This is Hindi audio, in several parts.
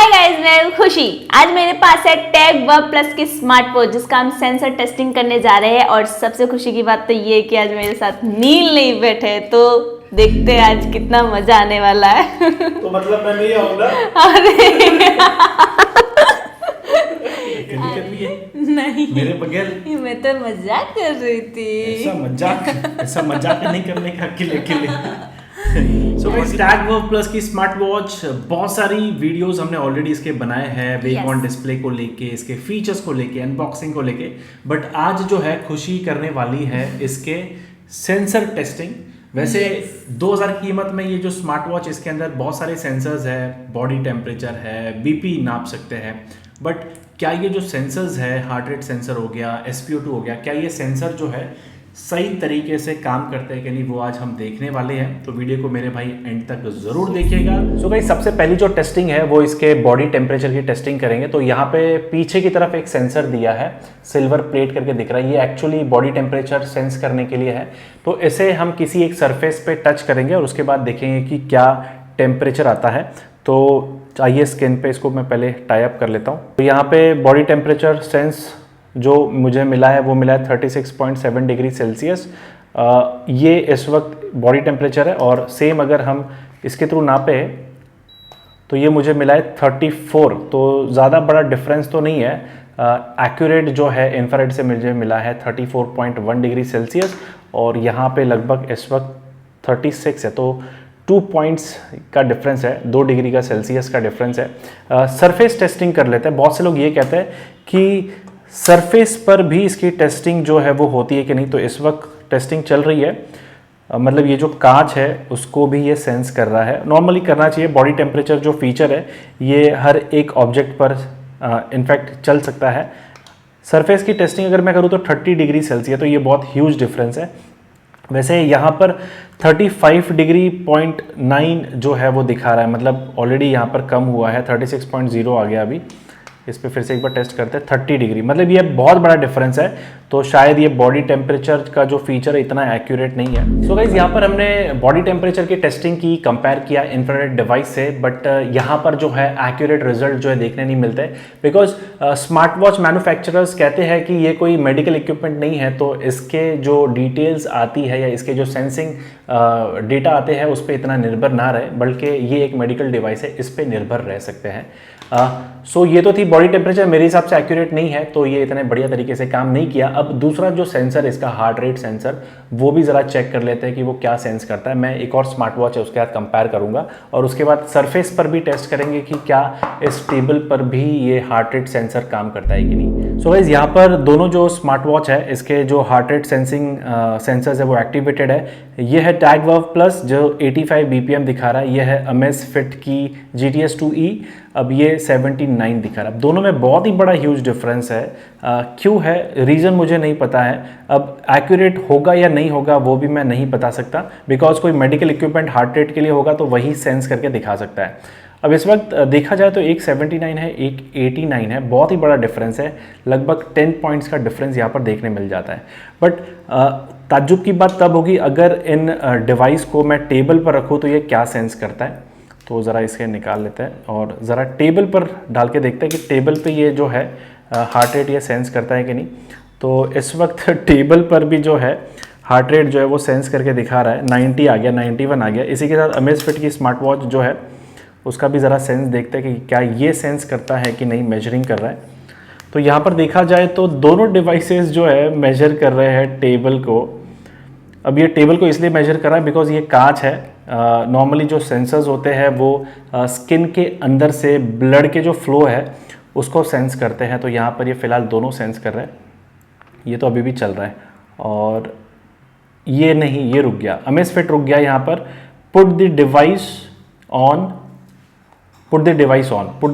हाय गाइस, मैं हूं खुशी। आज मेरे पास है टैग वर्क प्लस की स्मार्ट वॉच जिसका हम सेंसर टेस्टिंग करने जा रहे हैं। और सबसे खुशी की बात तो ये है कि आज मेरे साथ नील नहीं बैठे, तो देखते हैं आज कितना मजा आने वाला है। तो मतलब मैं नहीं आऊंगा। अरे नहीं, मेरे बगैर मैं तो मजाक कर रही थी। ऐसा मजाक नहीं करने का अकेले so guys, tag work plus की स्मार्ट वॉच, बहुत सारी वीडियोस हमने ऑलरेडी इसके बनाए हैं, वेक ऑन डिस्प्ले को लेके, इसके फीचर्स को लेके, अनबॉक्सिंग को लेके। बट आज जो है खुशी करने वाली है इसके सेंसर टेस्टिंग। वैसे 2000 कीमत में ये जो स्मार्ट वॉच, इसके अंदर बहुत सारे सेंसर्स है, बॉडी टेम्परेचर है, बीपी नाप सकते हैं। बट क्या ये जो सेंसर्स है, हार्ट रेट सेंसर हो गया, SpO2 हो गया, क्या ये सेंसर जो है सही तरीके से काम करते हैं कि नहीं, वो आज हम देखने वाले हैं। तो वीडियो को मेरे भाई एंड तक जरूर देखिएगा। सो भाई, सबसे पहली जो टेस्टिंग है वो इसके बॉडी टेम्परेचर की टेस्टिंग करेंगे। तो यहाँ पे पीछे की तरफ एक सेंसर दिया है, सिल्वर प्लेट करके दिख रहा है। ये एक्चुअली बॉडी टेम्परेचर सेंस करने के लिए है। तो इसे हम किसी एक सरफेस पे टच करेंगे और उसके बाद देखेंगे कि क्या टेम्परेचर आता है। तो आइए स्किन पे इसको मैं पहले टाई अप कर लेता हूँ। तो यहाँ पे बॉडी टेम्परेचर सेंस जो मुझे मिला है वो मिला है 36.7 डिग्री सेल्सियस। ये इस वक्त बॉडी टेम्परेचर है। और सेम अगर हम इसके थ्रू नापे तो ये मुझे मिला है 34। तो ज़्यादा बड़ा डिफरेंस तो नहीं है। एक्यूरेट जो है इंफ्रारेड से मुझे मिला है 34.1 डिग्री सेल्सियस। और यहाँ पे लगभग इस वक्त 36 है। तो 2 पॉइंट्स का डिफरेंस है, 2 डिग्री का सेल्सियस का डिफरेंस है। सरफेस टेस्टिंग कर लेते हैं। बहुत से लोग ये कहते हैं कि सरफेस पर भी इसकी टेस्टिंग जो है वो होती है कि नहीं। तो इस वक्त टेस्टिंग चल रही है। मतलब ये जो कांच है उसको भी ये सेंस कर रहा है। नॉर्मली करना चाहिए। बॉडी टेम्परेचर जो फीचर है ये हर एक ऑब्जेक्ट पर इनफैक्ट चल सकता है। सरफेस की टेस्टिंग अगर मैं करूँ तो 30 डिग्री सेल्सियस, तो ये बहुत ह्यूज डिफरेंस है। वैसे यहाँ पर 35 डिग्री 0.9 जो है वो दिखा रहा है, मतलब ऑलरेडी यहाँ पर कम हुआ है, 36.0 आ गया अभी। इस पर फिर से एक बार टेस्ट करते हैं। 30 डिग्री, मतलब ये बहुत बड़ा डिफरेंस है। तो शायद ये बॉडी टेम्परेचर का जो फीचर है इतना एक्यूरेट नहीं है। सो गाइज, यहाँ पर हमने बॉडी टेम्परेचर की टेस्टिंग की, कंपेयर किया इंफ्रारेड डिवाइस से। बट यहाँ पर जो है एक्यूरेट रिजल्ट जो है देखने नहीं मिलते, बिकॉज स्मार्ट वॉच मैन्युफैक्चरर्स कहते हैं कि ये कोई मेडिकल इक्विपमेंट नहीं है। तो इसके जो डिटेल्स आती है या इसके जो सेंसिंग डेटा आते हैं उस पर इतना निर्भर ना रहे, बल्कि ये एक मेडिकल डिवाइस है, इस पर निर्भर रह सकते हैं। सो ये तो थी बॉडी टेम्परेचर, मेरे हिसाब से एक्यूरेट नहीं है, तो ये इतने बढ़िया तरीके से काम नहीं किया। अब दूसरा जो सेंसर इसका हार्ट रेट सेंसर, वो भी ज़रा चेक कर लेते हैं कि वो क्या सेंस करता है। मैं एक और स्मार्ट वॉच है उसके साथ कंपेयर करूंगा और उसके बाद सरफेस पर भी टेस्ट करेंगे कि क्या इस टेबल पर भी ये हार्ट रेट सेंसर काम करता है कि नहीं। सो गाइस, यहाँ पर दोनों जो स्मार्ट वॉच है इसके जो हार्ट रेट सेंसिंग सेंसर्स है वो एक्टिवेटेड है। ये है टैग वर्क प्लस जो 85 BPM दिखा रहा है। ये है अमेज़फिट की GTS 2E, अब ये 79 दिखा रहा है। दोनों में बहुत ही बड़ा ह्यूज डिफरेंस है। क्यों है, रीज़न मुझे नहीं पता है। अब एक्यूरेट होगा या नहीं होगा वो भी मैं नहीं बता सकता, बिकॉज कोई मेडिकल इक्विपमेंट हार्ट रेट के लिए होगा तो वही सेंस करके दिखा सकता है। अब इस वक्त देखा जाए तो एक 79 है, एक 89 है, बहुत ही बड़ा डिफरेंस है। लगभग 10 पॉइंट्स का डिफरेंस यहाँ पर देखने मिल जाता है। बट ताज्जुब की बात तब होगी अगर इन डिवाइस को मैं टेबल पर रखूँ तो ये क्या सेंस करता है। तो ज़रा इसके निकाल लेते हैं और ज़रा टेबल पर डाल के देखते हैं कि टेबल पे ये जो है हार्ट रेट ये सेंस करता है कि नहीं। तो इस वक्त टेबल पर भी जो है हार्ट रेट जो है वो सेंस करके दिखा रहा है। 90 आ गया, 91 आ गया। इसी के साथ अमेज़फिट की स्मार्ट वॉच जो है उसका भी ज़रा सेंस देखते हैं कि क्या ये सेंस करता है कि नहीं, मेजरिंग कर रहा है। तो यहाँ पर देखा जाए तो दोनों डिवाइसेस जो है मेजर कर रहे हैं टेबल को। अब ये टेबल को इसलिए मेजर कर रहा है बिकॉज ये कांच है। नॉर्मली जो सेंसर्स होते हैं वो स्किन के अंदर से ब्लड के जो फ्लो है उसको सेंस करते हैं। तो यहाँ पर ये फ़िलहाल दोनों सेंस कर रहे हैं। ये तो अभी भी चल रहा है और ये नहीं, ये रुक गया, अमेज़फिट रुक गया यहाँ पर। Put the device on, put the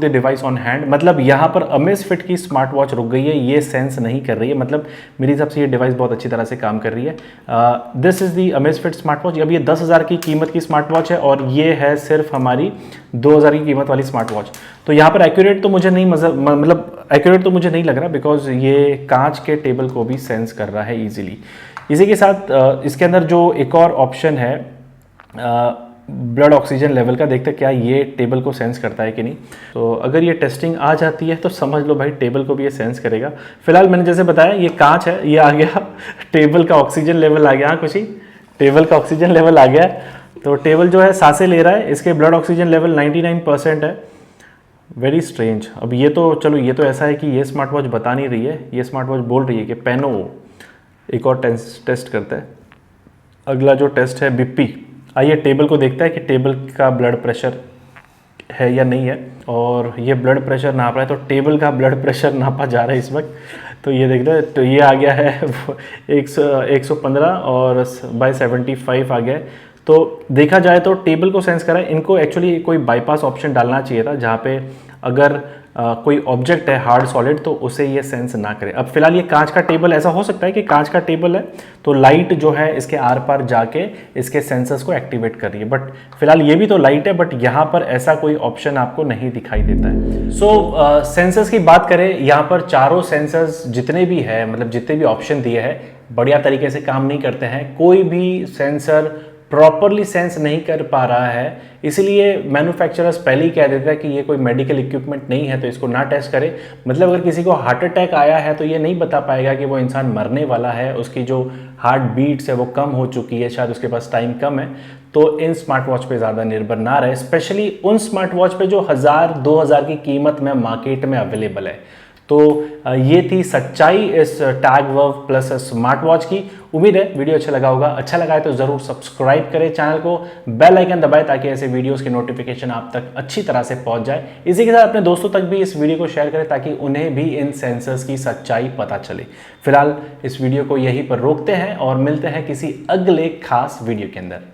device on hand, मतलब यहाँ पर अमेज़फिट की स्मार्ट वॉच रुक गई है, ये सेंस नहीं कर रही है। मतलब मेरे हिसाब से ये डिवाइस बहुत अच्छी तरह से काम कर रही है। This is the Amazfit smart watch. अब ये 10,000 की कीमत की स्मार्ट वॉच है और ये है सिर्फ हमारी 2,000 की कीमत वाली स्मार्ट वॉच। तो यहाँ पर एक्यूरेट तो मुझे नहीं मतलब एक्यूरेट तो मुझे नहीं लग रहा, बिकॉज ये कांच के टेबल को भी सेंस कर रहा है ईजिली। इसी के साथ इसके अंदर जो एक और ऑप्शन है ब्लड ऑक्सीजन लेवल का, देखते हैं क्या ये टेबल को सेंस करता है कि नहीं। तो अगर ये टेस्टिंग आ जाती है तो समझ लो भाई टेबल को भी ये सेंस करेगा। फिलहाल मैंने जैसे बताया ये कांच है, ये आ गया टेबल का ऑक्सीजन लेवल आ गया। हाँ खुशी, टेबल का ऑक्सीजन लेवल आ गया है। तो टेबल जो है सांसें ले रहा है, इसके ब्लड ऑक्सीजन लेवल 99% है। Very strange. अब ये तो चलो, ये तो ऐसा है कि ये स्मार्ट वॉच बता नहीं रही है, ये स्मार्ट वॉच बोल रही है कि पेनो। एक और टेस्ट करते हैं। अगला जो टेस्ट है बीपी। आइए टेबल को देखता है कि टेबल का ब्लड प्रेशर है या नहीं है। और ये ब्लड प्रेशर नाप रहा है, तो टेबल का ब्लड प्रेशर नापा जा रहा है इस वक्त। तो ये देख रहे हैं, तो ये आ गया है 115 और बाय 75 आ गया है। तो देखा जाए तो टेबल को सेंस करा है। इनको एक्चुअली कोई बाईपास ऑप्शन डालना चाहिए था, जहाँ पे अगर कोई ऑब्जेक्ट है हार्ड सॉलिड तो उसे ये सेंस ना करे। अब फिलहाल ये कांच का टेबल, ऐसा हो सकता है कि कांच का टेबल है तो लाइट जो है इसके आर पार जाके इसके सेंसर्स को एक्टिवेट कर रही है। बट फिलहाल ये भी तो लाइट है, बट यहाँ पर ऐसा कोई ऑप्शन आपको नहीं दिखाई देता है। सो सेंसर्स की बात करें, यहाँ पर चारों सेंसर्स जितने भी है, मतलब जितने भी ऑप्शन दिए हैं, बढ़िया तरीके से काम नहीं करते हैं। कोई भी सेंसर प्रॉपरली सेंस नहीं कर पा रहा है, इसलिए मैन्युफैक्चरर्स पहले ही कह देते हैं कि ये कोई मेडिकल इक्विपमेंट नहीं है तो इसको ना टेस्ट करें। मतलब अगर किसी को हार्ट अटैक आया है तो ये नहीं बता पाएगा कि वो इंसान मरने वाला है, उसकी जो हार्ट बीट्स है वो कम हो चुकी है, शायद उसके पास टाइम कम है। तो इन स्मार्ट वॉच पे ज़्यादा निर्भर ना रहे, स्पेशली उन स्मार्ट वॉच पे जो 1000-2000 की कीमत में मार्केट में अवेलेबल है। तो ये थी सच्चाई इस tag verve plus smart watch की। उम्मीद है वीडियो अच्छा लगा होगा। अच्छा लगा है तो ज़रूर सब्सक्राइब करें चैनल को, बेल आइकन दबाएं ताकि ऐसे वीडियोस के नोटिफिकेशन आप तक अच्छी तरह से पहुंच जाए। इसी के साथ अपने दोस्तों तक भी इस वीडियो को शेयर करें ताकि उन्हें भी इन सेंसर्स की सच्चाई पता चले। फिलहाल इस वीडियो को यहीं पर रोकते हैं और मिलते हैं किसी अगले खास वीडियो के अंदर।